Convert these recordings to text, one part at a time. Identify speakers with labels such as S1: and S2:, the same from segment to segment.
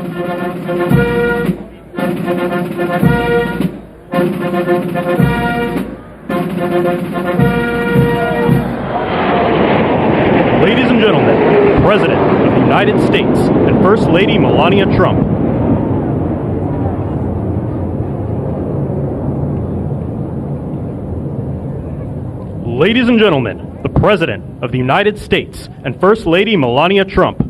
S1: Ladies and gentlemen, the President of the United States and First Lady Melania Trump. Ladies and gentlemen, the President of the United States and First Lady Melania Trump.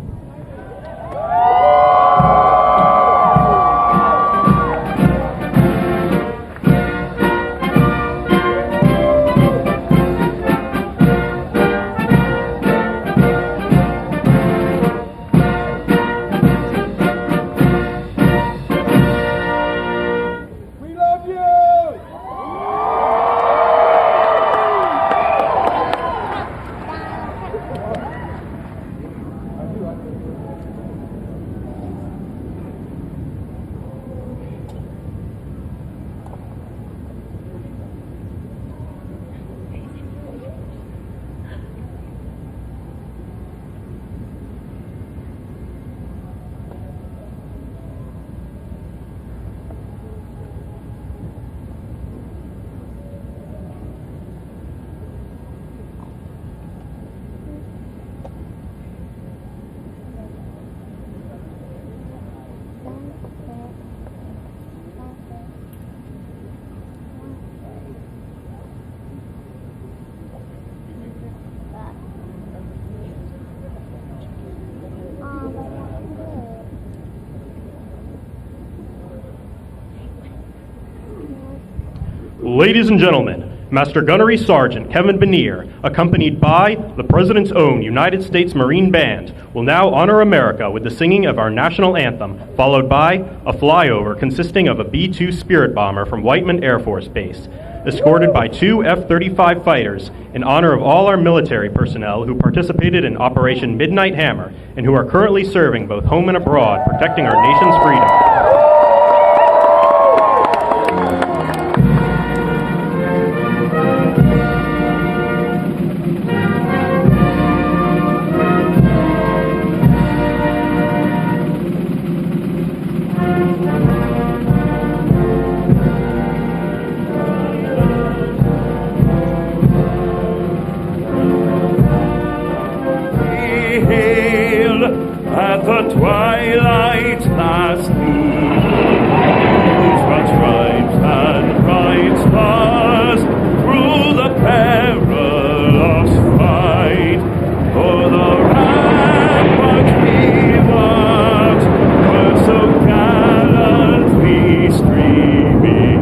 S1: Ladies and gentlemen, Master Gunnery Sergeant Kevin Benier, accompanied by the President's own United States Marine Band, will now honor America with the singing of our national anthem, followed by a flyover consisting of a B-2 Spirit bomber from Whiteman Air Force Base, escorted by 2 F-35 fighters in honor of all our military personnel who participated in Operation Midnight Hammer and who are currently serving both home and abroad, protecting our nation's freedom.
S2: At the twilight last noon, what stripes and bright stars through the perilous fight, for the ramparts we watched were so gallantly streaming,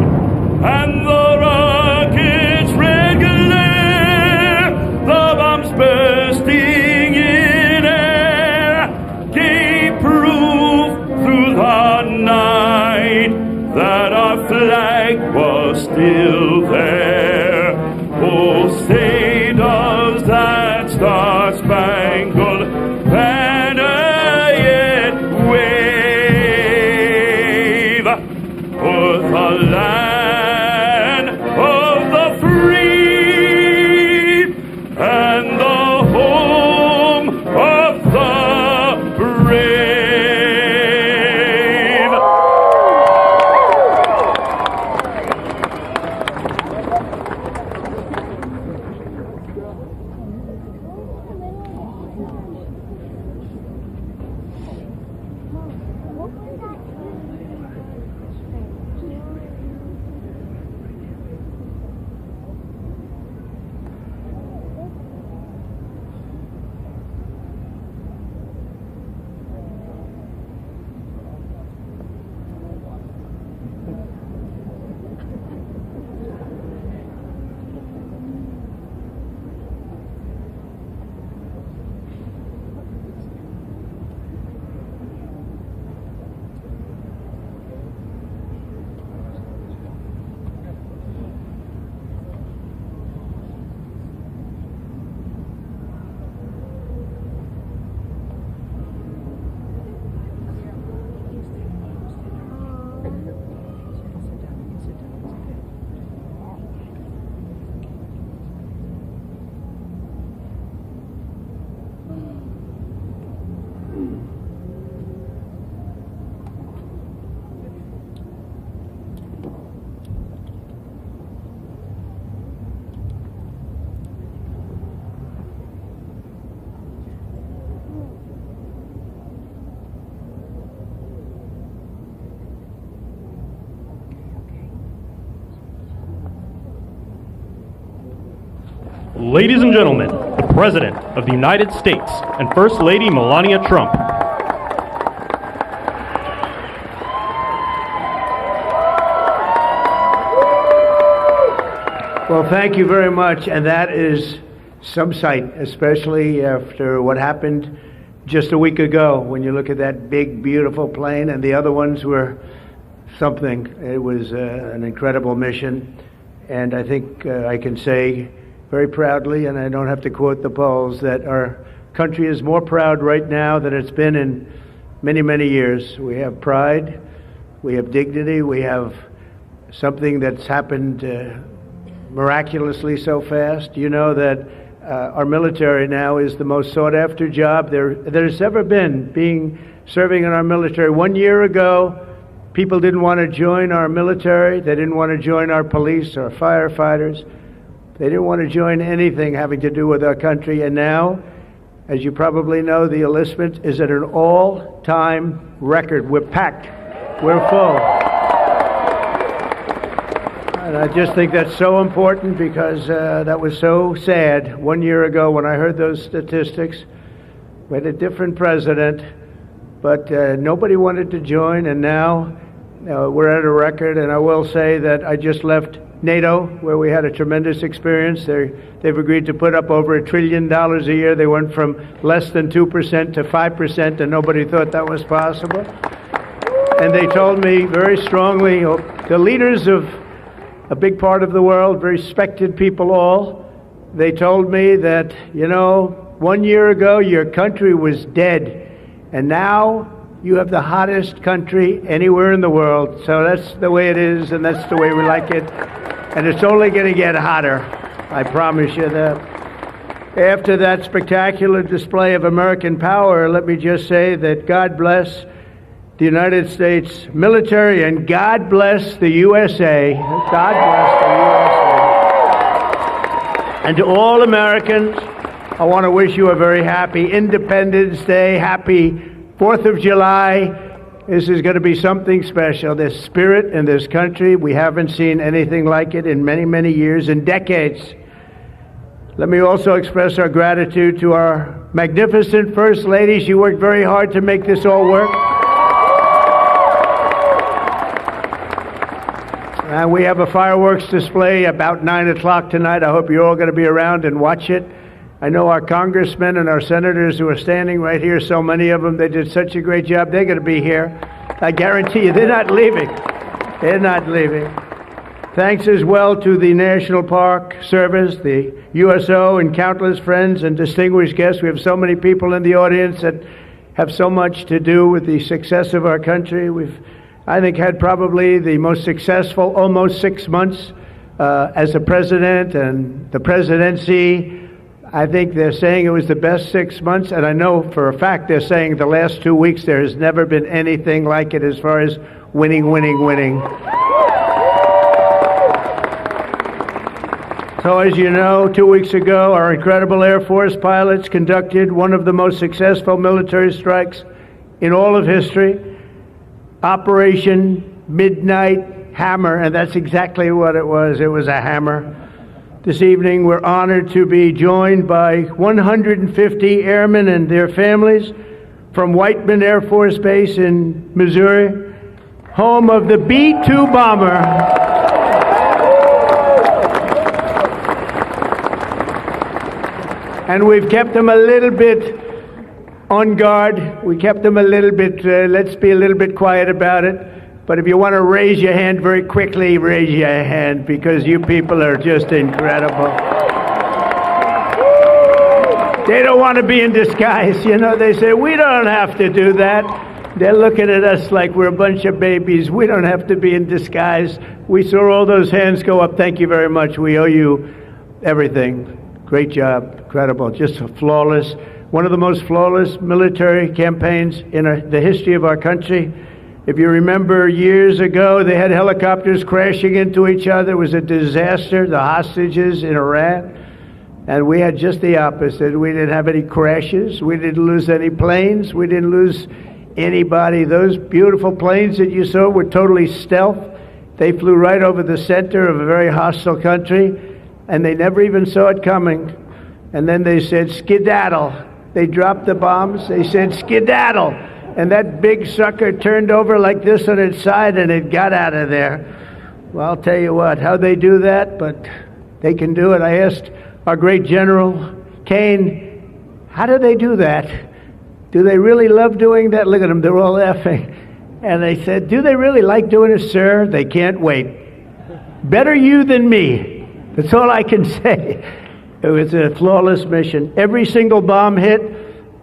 S2: and the rockets red glare, the bombs bursting in air, gave proof through the night that our flag was still there. Oh, say does that star-spangled banner yet wave for the land of the free and the home of the brave.
S1: Ladies and gentlemen, the President of the United States and First Lady Melania Trump.
S3: Well, thank you very much, and that is some sight, especially after what happened just a week ago when you look at that big, beautiful plane, and the other ones were something. It was an incredible mission, and I think I can say very proudly, and I don't have to quote the polls, that our country is more proud right now than it's been in many, many years. We have pride, we have dignity, we have something that's happened miraculously so fast. You know that our military now is the most sought-after job there's ever been, serving in our military. 1 year ago, people didn't want to join our military. They didn't want to join our police, our firefighters. They didn't want to join anything having to do with our country. And now, as you probably know, the enlistment is at an all-time record. We're packed. We're full. And I just think that's so important because that was so sad 1 year ago when I heard those statistics. We had a different president, but nobody wanted to join, and now we're at a record. And I will say that I just left NATO, where we had a tremendous experience. They've agreed to put up over $1 trillion a year. They went from less than 2% to 5%, and nobody thought that was possible. And they told me very strongly, the leaders of a big part of the world, very respected people all, they told me that, 1 year ago your country was dead, and now you have the hottest country anywhere in the world. So that's the way it is, and that's the way we like it. And it's only going to get hotter. I promise you that. After that spectacular display of American power, let me just say that God bless the United States military, and God bless the USA. God bless the USA. And to all Americans, I want to wish you a very happy Independence Day, happy 4th of July. This is going to be something special. This spirit in this country, we haven't seen anything like it in many, many years, in decades. Let me also express our gratitude to our magnificent First Lady. She worked very hard to make this all work. And we have a fireworks display about 9 o'clock tonight. I hope you're all going to be around and watch it. I know our congressmen and our senators who are standing right here, so many of them, they did such a great job. They're going to be here. I guarantee you, they're not leaving. They're not leaving. Thanks as well to the National Park Service, the USO, and countless friends and distinguished guests. We have so many people in the audience that have so much to do with the success of our country. We've, I think, had probably the most successful almost 6 months as a president and the presidency. I think they're saying it was the best 6 months, and I know for a fact they're saying the last 2 weeks there has never been anything like it as far as winning. So as you know, 2 weeks ago, our incredible Air Force pilots conducted one of the most successful military strikes in all of history, Operation Midnight Hammer, and that's exactly what it was. It was a hammer. This evening, we're honored to be joined by 150 airmen and their families from Whiteman Air Force Base in Missouri, home of the B-2 bomber. And we've kept them a little bit on guard. We kept them a little bit, let's be a little bit quiet about it. But if you want to raise your hand very quickly, raise your hand, because you people are just incredible. They don't want to be in disguise. They say, we don't have to do that. They're looking at us like we're a bunch of babies. We don't have to be in disguise. We saw all those hands go up. Thank you very much. We owe you everything. Great job. Incredible. Just flawless. One of the most flawless military campaigns in the history of our country. If you remember years ago, they had helicopters crashing into each other. It was a disaster, the hostages in Iran. And we had just the opposite. We didn't have any crashes. We didn't lose any planes. We didn't lose anybody. Those beautiful planes that you saw were totally stealth. They flew right over the center of a very hostile country. and they never even saw it coming. And then they said, skedaddle. They dropped the bombs. They said, skedaddle. And that big sucker turned over like this on its side, and it got out of there. Well, I'll tell you what, how they do that, but they can do it. I asked our great General Kane, how do they do that? Do they really love doing that? Look at them, they're all laughing. And they said, do they really like doing it, sir? They can't wait. Better you than me. That's all I can say. It was a flawless mission. Every single bomb hit,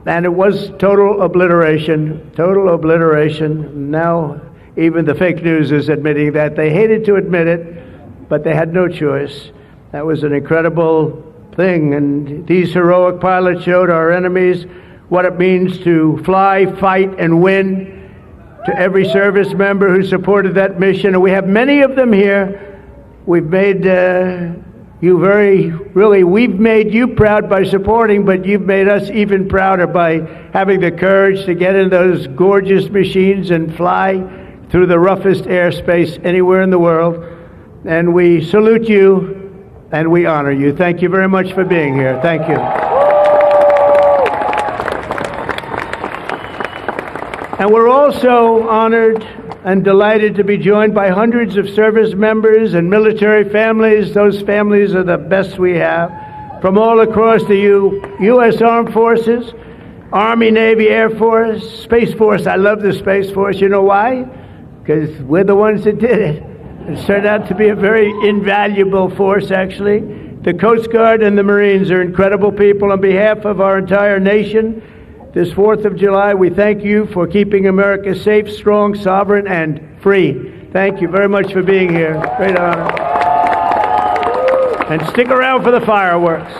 S3: and it was total obliteration. Total obliteration. Now, even the fake news is admitting that. They hated to admit it, but they had no choice. That was an incredible thing, and these heroic pilots showed our enemies what it means to fly, fight, and win. To every service member who supported that mission, and we have many of them here, we've made we've made you proud by supporting, but you've made us even prouder by having the courage to get in those gorgeous machines and fly through the roughest airspace anywhere in the world. And we salute you and we honor you. Thank you very much for being here. Thank you. And we're also honored and delighted to be joined by hundreds of service members and military families. Those families are the best we have, from all across the U.S. Armed Forces, Army, Navy, Air Force, Space Force. I love the Space Force. You know why? Because we're the ones that did it. It's turned out to be a very invaluable force, actually. The Coast Guard and the Marines are incredible people. On behalf of our entire nation, this 4th of July, we thank you for keeping America safe, strong, sovereign, and free. Thank you very much for being here. Great honor. And stick around for the fireworks.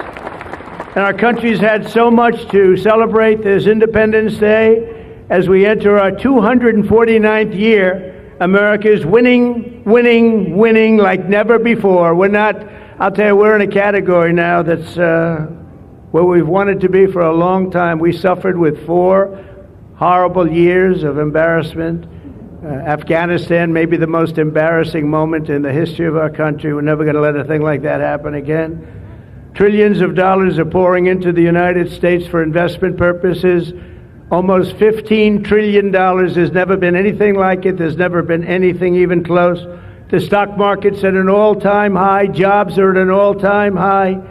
S3: And our country's had so much to celebrate this Independence Day. As we enter our 249th year, America is winning, winning, winning like never before. I'll tell you, we're in a category now that's where we've wanted to be for a long time. We suffered with 4 horrible years of embarrassment. Afghanistan may be the most embarrassing moment in the history of our country. We're never going to let a thing like that happen again. Trillions of dollars are pouring into the United States for investment purposes. Almost $15 trillion. There's never been anything like it. There's never been anything even close. The stock market's at an all-time high. Jobs are at an all-time high.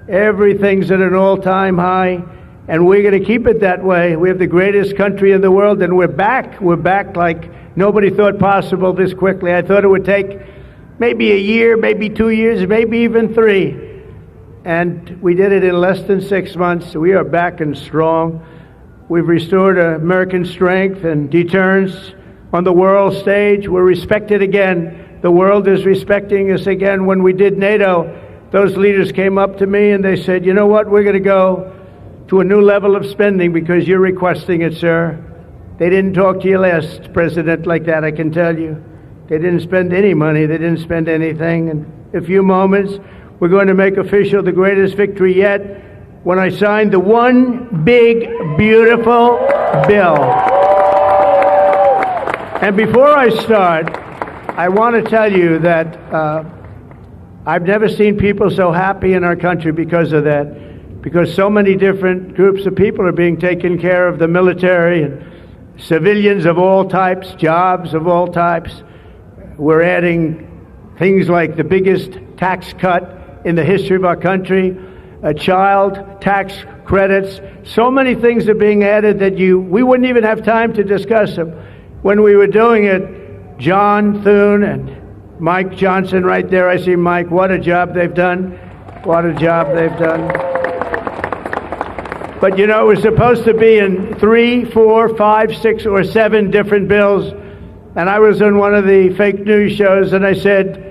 S3: Everything's at an all-time high, and we're going to keep it that way. We have the greatest country in the world, and we're back. We're back like nobody thought possible this quickly. I thought it would take maybe a year, maybe 2 years, maybe even 3. And we did it in less than 6 months. We are back and strong. We've restored American strength and deterrence on the world stage. We're respected again. The world is respecting us again. When we did NATO, those leaders came up to me and they said, you know what, we're going to go to a new level of spending because you're requesting it, sir. They didn't talk to your last president like that, I can tell you. They didn't spend any money. They didn't spend anything. In a few moments, we're going to make official the greatest victory yet when I signed the one big, beautiful bill. And before I start, I want to tell you that I've never seen people so happy in our country because of that, because so many different groups of people are being taken care of, the military and civilians of all types, jobs of all types. We're adding things like the biggest tax cut in the history of our country, child tax credits. So many things are being added that we wouldn't even have time to discuss them. When we were doing it, John Thune and Mike Johnson right there, I see Mike, what a job they've done. What a job they've done. But you know, it was supposed to be in 3, 4, 5, 6, or 7 different bills. And I was on one of the fake news shows and I said,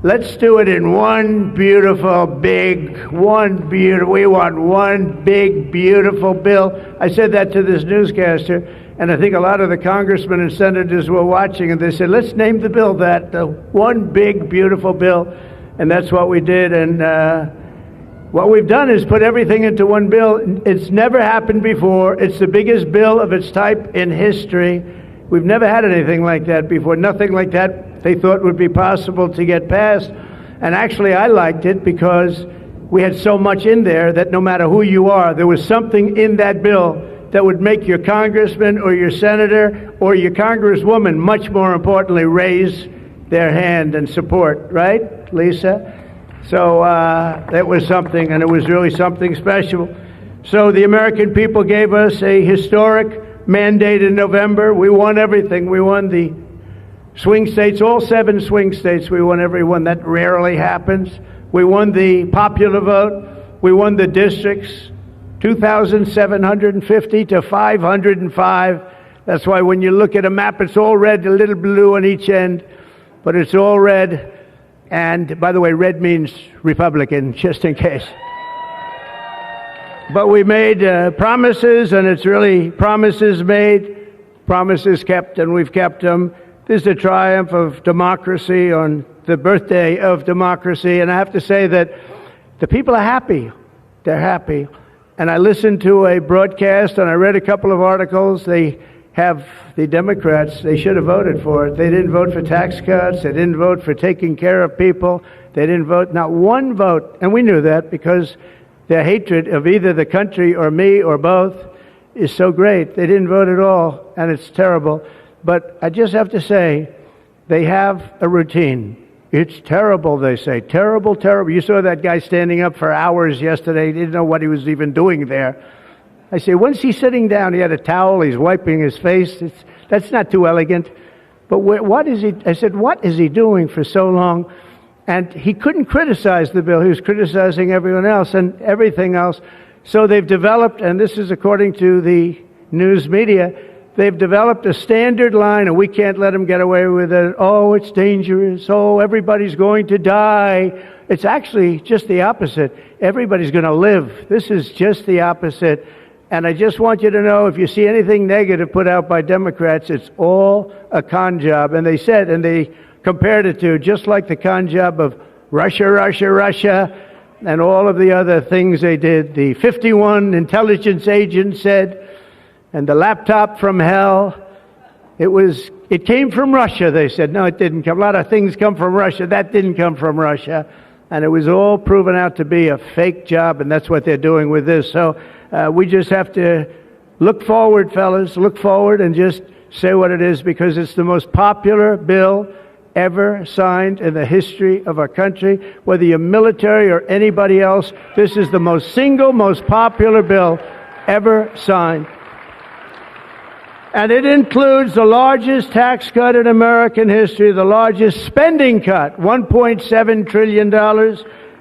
S3: let's do it in one beautiful, we want one big, beautiful bill. I said that to this newscaster, and I think a lot of the congressmen and senators were watching, and they said, let's name the bill that, the one big, beautiful bill. And that's what we did, and what we've done is put everything into one bill. It's never happened before. It's the biggest bill of its type in history. We've never had anything like that before. Nothing like that they thought would be possible to get passed. And actually, I liked it because we had so much in there that no matter who you are, there was something in that bill that would make your congressman or your senator or your congresswoman, much more importantly, raise their hand and support, right, Lisa? So that was something, and it was really something special. So the American people gave us a historic mandate in November. We won everything. We won the swing states, all 7 swing states. We won every one. That rarely happens. We won the popular vote. We won the districts, 2,750 to 505. That's why when you look at a map, it's all red, a little blue on each end, but it's all red. And by the way, red means Republican, just in case. But we made promises, and it's really promises made, promises kept, and we've kept them. This is a triumph of democracy on the birthday of democracy, and I have to say that the people are happy. They're happy. And I listened to a broadcast, and I read a couple of articles. They have the Democrats, they should have voted for it. They didn't vote for tax cuts. They didn't vote for taking care of people. They didn't vote, not one vote. And we knew that because their hatred of either the country or me or both is so great. They didn't vote at all, and it's terrible. But I just have to say, they have a routine. It's terrible, they say. Terrible, terrible. You saw that guy standing up for hours yesterday. He didn't know what he was even doing there. I say, when's he sitting down? He had a towel. He's wiping his face. That's not too elegant. But what is he? I said, what is he doing for so long? And he couldn't criticize the bill. He was criticizing everyone else and everything else. So they've developed, and this is according to the news media, they've developed a standard line, and we can't let them get away with it. Oh, it's dangerous. Oh, everybody's going to die. It's actually just the opposite. Everybody's going to live. This is just the opposite. And I just want you to know, if you see anything negative put out by Democrats, it's all a con job. And they said, and they compared it to just like the con job of Russia, Russia, Russia, and all of the other things they did. The 51 intelligence agents said, and the laptop from hell, it came from Russia, they said. No, it didn't come. A lot of things come from Russia. That didn't come from Russia. And it was all proven out to be a fake job, and that's what they're doing with this. So we just have to look forward, fellas, look forward and just say what it is, because it's the most popular bill ever signed in the history of our country. Whether you're military or anybody else, this is the most popular bill ever signed. And it includes the largest tax cut in American history, the largest spending cut, $1.7 trillion,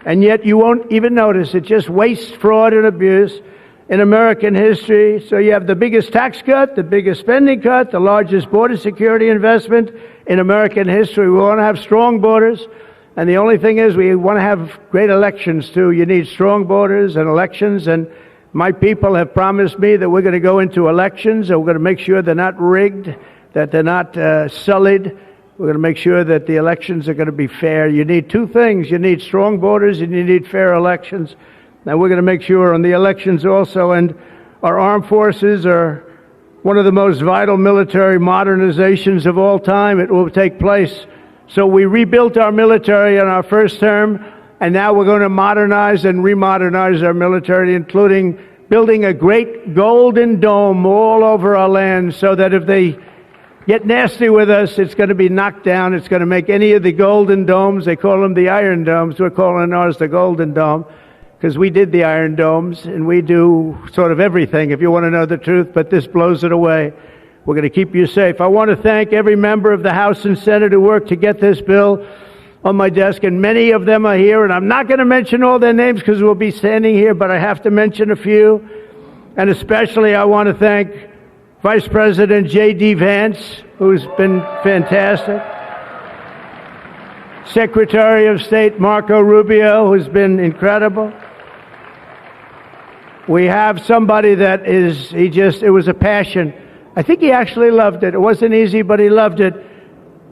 S3: and yet you won't even notice it. Just waste, fraud, and abuse in American history. So you have the biggest tax cut, the biggest spending cut, the largest border security investment in American history. We want to have strong borders, and the only thing is we want to have great elections, too. You need strong borders and elections, and my people have promised me that we're going to go into elections, and we're going to make sure they're not rigged, that they're not sullied. We're going to make sure that the elections are going to be fair. You need 2 things. You need strong borders, and you need fair elections. Now, we're going to make sure on the elections also, and our armed forces are one of the most vital military modernizations of all time. It will take place. So we rebuilt our military in our first term, and now we're going to modernize and remodernize our military, including building a great golden dome all over our land, so that if they get nasty with us, it's going to be knocked down. It's going to make any of the golden domes, they call them the Iron Domes, we're calling ours the Golden Dome, because we did the Iron Domes, and we do sort of everything, if you want to know the truth, but this blows it away. We're going to keep you safe. I want to thank every member of the House and Senate who worked to get this bill on my desk, and many of them are here, and I'm not going to mention all their names because we'll be standing here, but I have to mention a few. And especially I want to thank Vice President J.D. Vance, who's been fantastic, Secretary of State Marco Rubio, who's been incredible. We have somebody that it was a passion. I think he actually loved it. It wasn't easy, but he loved it.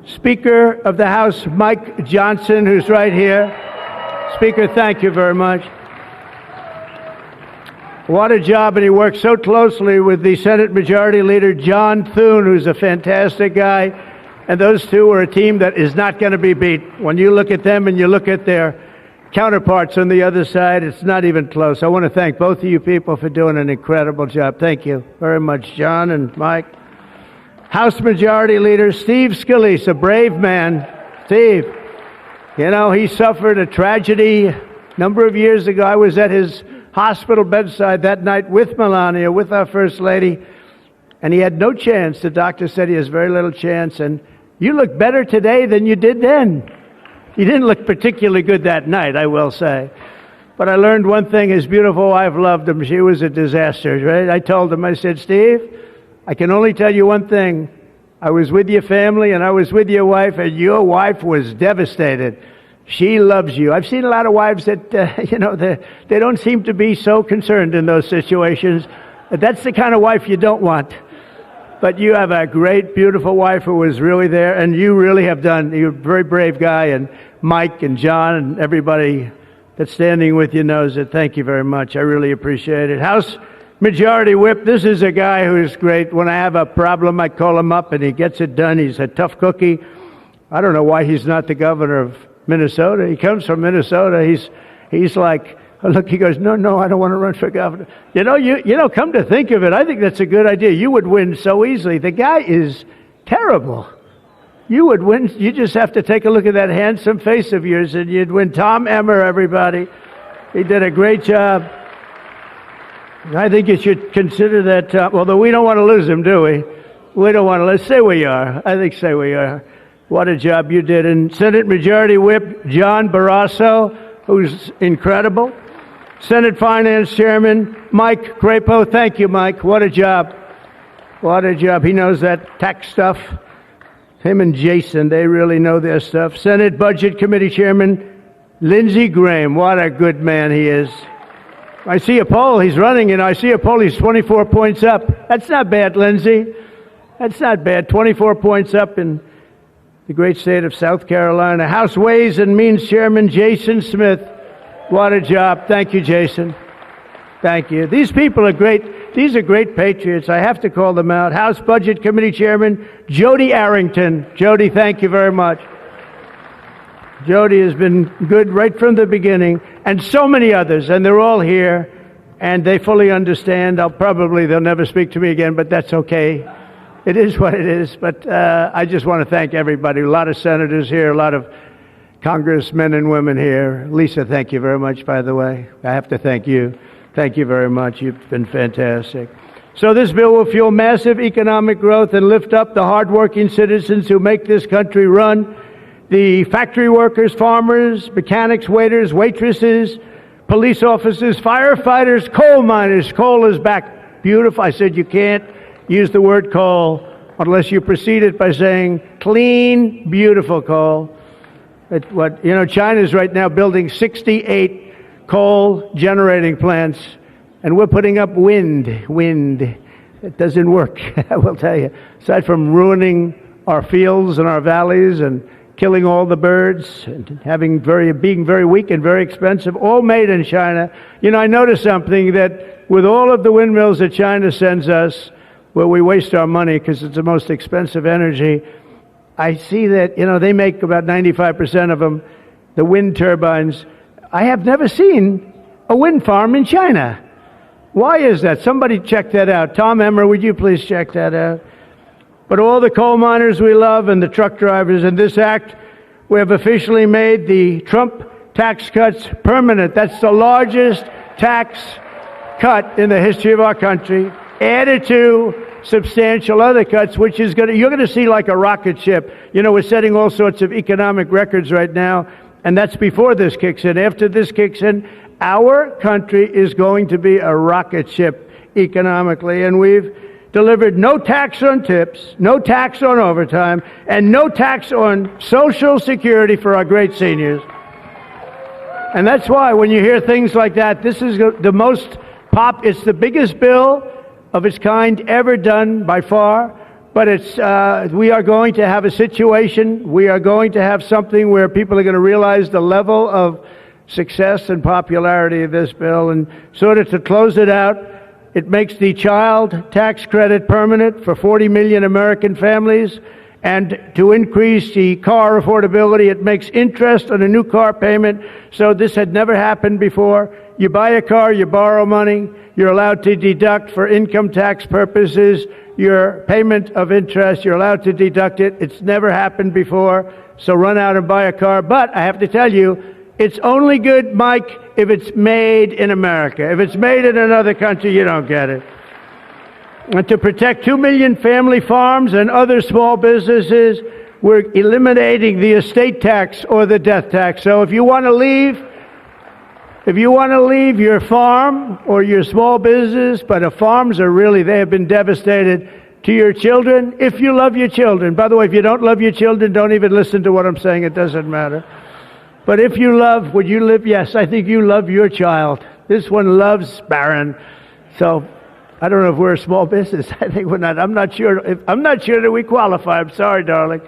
S3: Speaker of the House, Mike Johnson, who's right here. Speaker, thank you very much. What a job, and he worked so closely with the Senate Majority Leader, John Thune, who's a fantastic guy. And those two are a team that is not going to be beat. When you look at them and you look at their counterparts on the other side, it's not even close. I want to thank both of you people for doing an incredible job. Thank you very much, John and Mike. House Majority Leader Steve Scalise, a brave man. Steve, you know, he suffered a tragedy a number of years ago. I was at his hospital bedside that night with Melania, with our First Lady, and he had no chance. The doctor said he has very little chance, and you look better today than you did then. You didn't look particularly good that night, I will say. But I learned one thing. His beautiful wife loved him. She was a disaster, right? I told him, I said, Steve, I can only tell you one thing. I was with your family and I was with your wife, and your wife was devastated. She loves you. I've seen a lot of wives that, they don't seem to be so concerned in those situations. That's the kind of wife you don't want. But you have a great, beautiful wife who was really there, and you really have done. You're a very brave guy, and Mike and John and everybody that's standing with you knows it. Thank you very much. I really appreciate it. House Majority Whip, this is a guy who is great. When I have a problem, I call him up, and he gets it done. He's a tough cookie. I don't know why he's not the governor of Minnesota. He comes from Minnesota. He's like, look, he goes, no, I don't want to run for governor. You know, come to think of it, I think that's a good idea. You would win so easily. The guy is terrible. You would win. You just have to take a look at that handsome face of yours, and you'd win. Tom Emmer, everybody. He did a great job. I think you should consider that, although we don't want to lose him, do we? We don't want to. Let's say we are. I think say we are. What a job you did. And Senate Majority Whip John Barrasso, who's incredible. Senate Finance Chairman Mike Crapo. Thank you, Mike. What a job. What a job. He knows that tax stuff. Him and Jason, they really know their stuff. Senate Budget Committee Chairman Lindsey Graham. What a good man he is. I see a poll. He's running, and I see a poll. He's 24 points up. That's not bad, Lindsey. That's not bad. 24 points up in the great state of South Carolina. House Ways and Means Chairman Jason Smith. What a job. Thank you, Jason. Thank you. These people are great. These are great patriots. I have to call them out. House Budget Committee Chairman Jody Arrington. Jody, thank you very much. Jody has been good right from the beginning, and so many others, and they're all here, and they fully understand. They'll never speak to me again, but that's okay. It is what it is. But I just want to thank everybody. A lot of senators here, a lot of congressmen and women here. Lisa, thank you very much, by the way. I have to thank you. Thank you very much. You've been fantastic. So this bill will fuel massive economic growth and lift up the hardworking citizens who make this country run. The factory workers, farmers, mechanics, waiters, waitresses, police officers, firefighters, coal miners. Coal is back. Beautiful. I said you can't use the word coal unless you precede it by saying clean, beautiful coal. China's right now building 68 coal generating plants, and we're putting up wind. It doesn't work, I will tell you. Aside from ruining our fields and our valleys and killing all the birds and being very weak and very expensive, all made in China. I noticed something, that with all of the windmills that China sends us, where we waste our money because it's the most expensive energy, I see that, they make about 95% of them, the wind turbines. I have never seen a wind farm in China. Why is that? Somebody check that out. Tom Emmer, would you please check that out? But all the coal miners we love and the truck drivers, in this act, we have officially made the Trump tax cuts permanent. That's the largest tax cut in the history of our country, added to substantial other cuts, which is you're going to see like a rocket ship. We're setting all sorts of economic records right now, and that's before this kicks in. After this kicks in, our country is going to be a rocket ship economically, and we've delivered no tax on tips, no tax on overtime, and no tax on Social Security for our great seniors. And that's why when you hear things like that, this is it's the biggest bill of its kind ever done by far, but we are going to have a situation, we are going to have something where people are going to realize the level of success and popularity of this bill. And sort of to close it out, it makes the child tax credit permanent for 40 million American families, and to increase the car affordability. It makes interest on a new car payment. So this had never happened before. You buy a car, you borrow money, you're allowed to deduct for income tax purposes your payment of interest. You're allowed to deduct it. It's never happened before. So run out and buy a car. But I have to tell you, it's only good, Mike, if it's made in America. If it's made in another country, you don't get it. And to protect 2 million family farms and other small businesses, we're eliminating the estate tax or the death tax. So if you want to leave your farm or your small business, but the farms are really, they have been devastated, to your children, if you love your children. By the way, if you don't love your children, don't even listen to what I'm saying. It doesn't matter. But if you love, would you live? Yes, I think you love your child. This one loves Barron. So I don't know if we're a small business. I think we're not. I'm not sure that we qualify. I'm sorry, darling.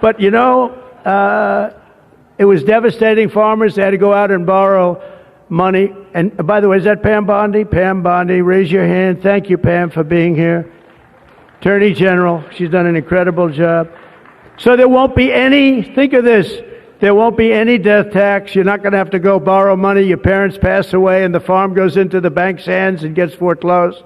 S3: But you know, it was devastating. Farmers, they had to go out and borrow money. And by the way, is that Pam Bondi? Pam Bondi, raise your hand. Thank you, Pam, for being here. Attorney General, she's done an incredible job. So there won't be any, think of this, there won't be any death tax. You're not going to have to go borrow money. Your parents pass away and the farm goes into the bank's hands and gets foreclosed.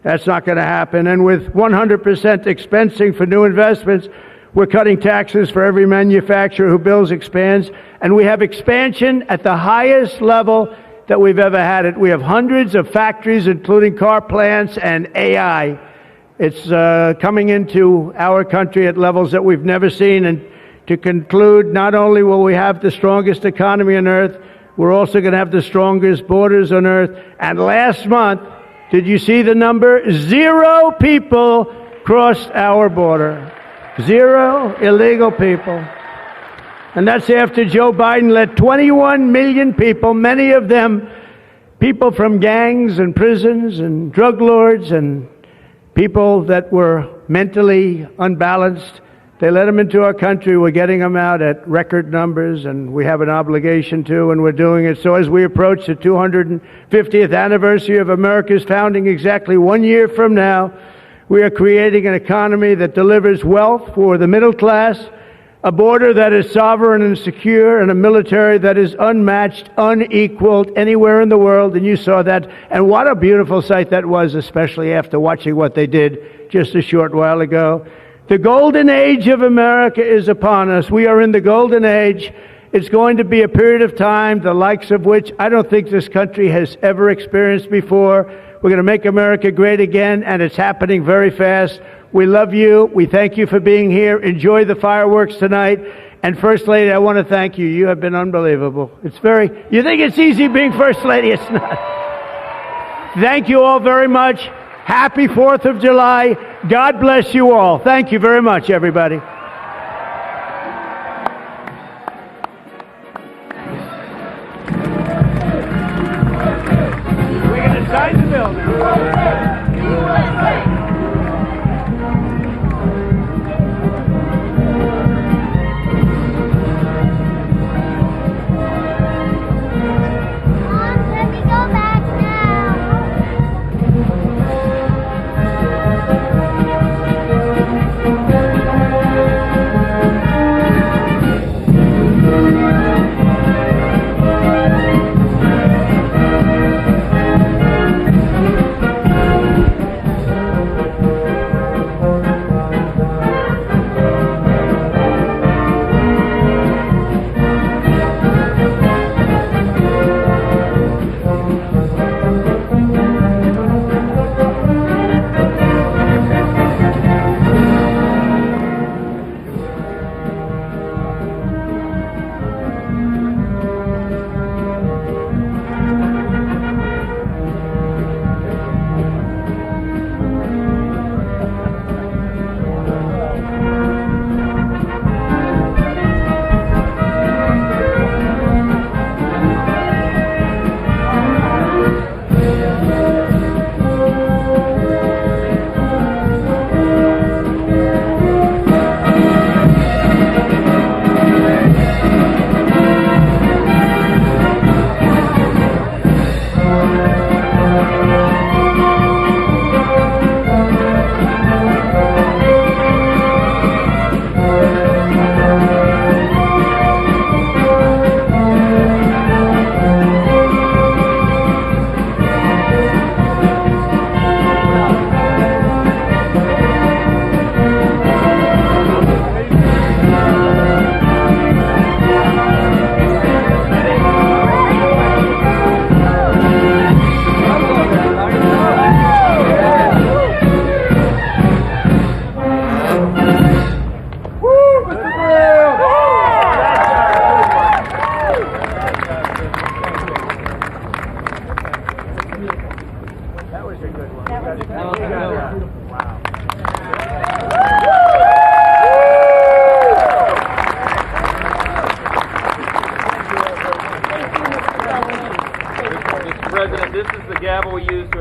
S3: That's not going to happen. And with 100% expensing for new investments, we're cutting taxes for every manufacturer who builds, expands. And we have expansion at the highest level that we've ever had it. We have hundreds of factories, including car plants and AI. It's coming into our country at levels that we've never seen. And to conclude, not only will we have the strongest economy on earth, we're also going to have the strongest borders on earth. And last month, did you see the number? 0 people crossed our border. 0 illegal people. And that's after Joe Biden let 21 million people, many of them people from gangs and prisons and drug lords and people that were mentally unbalanced, they let them into our country. We're getting them out at record numbers, and we have an obligation to, and we're doing it. So as we approach the 250th anniversary of America's founding exactly 1 year from now, we are creating an economy that delivers wealth for the middle class, a border that is sovereign and secure, and a military that is unmatched, unequaled anywhere in the world. And you saw that. And what a beautiful sight that was, especially after watching what they did just a short while ago. The golden age of America is upon us. We are in the golden age. It's going to be a period of time, the likes of which I don't think this country has ever experienced before. We're going to make America great again, and it's happening very fast. We love you. We thank you for being here. Enjoy the fireworks tonight. And First Lady, I want to thank you. You have been unbelievable. You think it's easy being First Lady? It's not. Thank you all very much. Happy 4th of July. God bless you all. Thank you very much, everybody. We're going to sign the bill now.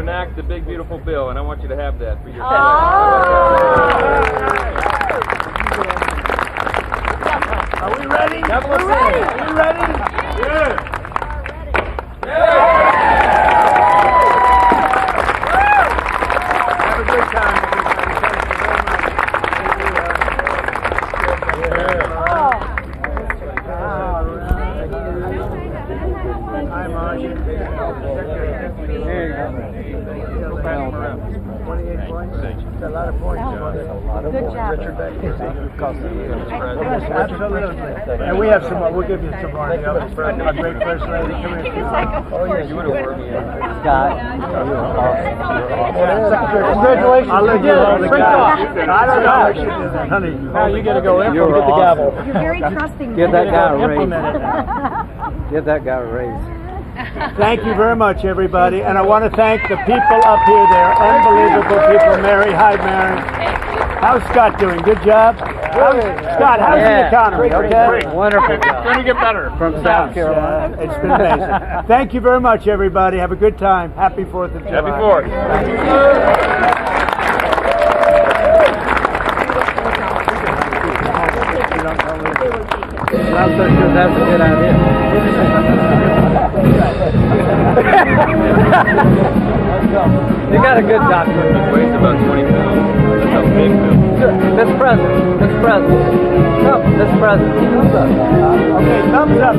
S4: enact the big beautiful bill, and I want you to have that for your.
S3: Are we ready?
S4: We're ready.
S3: Are we ready?
S4: Yeah.
S3: Have a good time, everybody. Thank you very much. Hi, Marsh. There you go. 28 points. That's a lot of points.
S5: Good job.
S3: Absolutely. And we have some more. We'll give you some more. The other our great first lady. Come here.
S4: Oh yeah, you would have worked me in.
S3: Congratulations. I'll let you hold the gavel. I don't know. I should do that, honey.
S4: Now you got to go implement the gavel.
S5: You're very trusting.
S6: Give that guy a
S3: Implement it.
S6: raise. Give that guy a raise.
S3: Thank you very much, everybody. And I want to thank the people up here. They're unbelievable people. Mary, hi, Mary. How's Scott doing? Good job? Scott, how's the economy? Okay?
S6: Wonderful job.
S4: Going to get better.
S6: From South Carolina.
S3: It's been amazing. Thank you very much, everybody. Have a good time. Happy 4th of July.
S4: Happy 4th.
S6: I'm so sure that's a good idea. You got a good doctor.
S4: Weighs about 20 pounds. That's how big Bill.
S6: This president. This president. No, this president.
S3: Okay, thumbs up.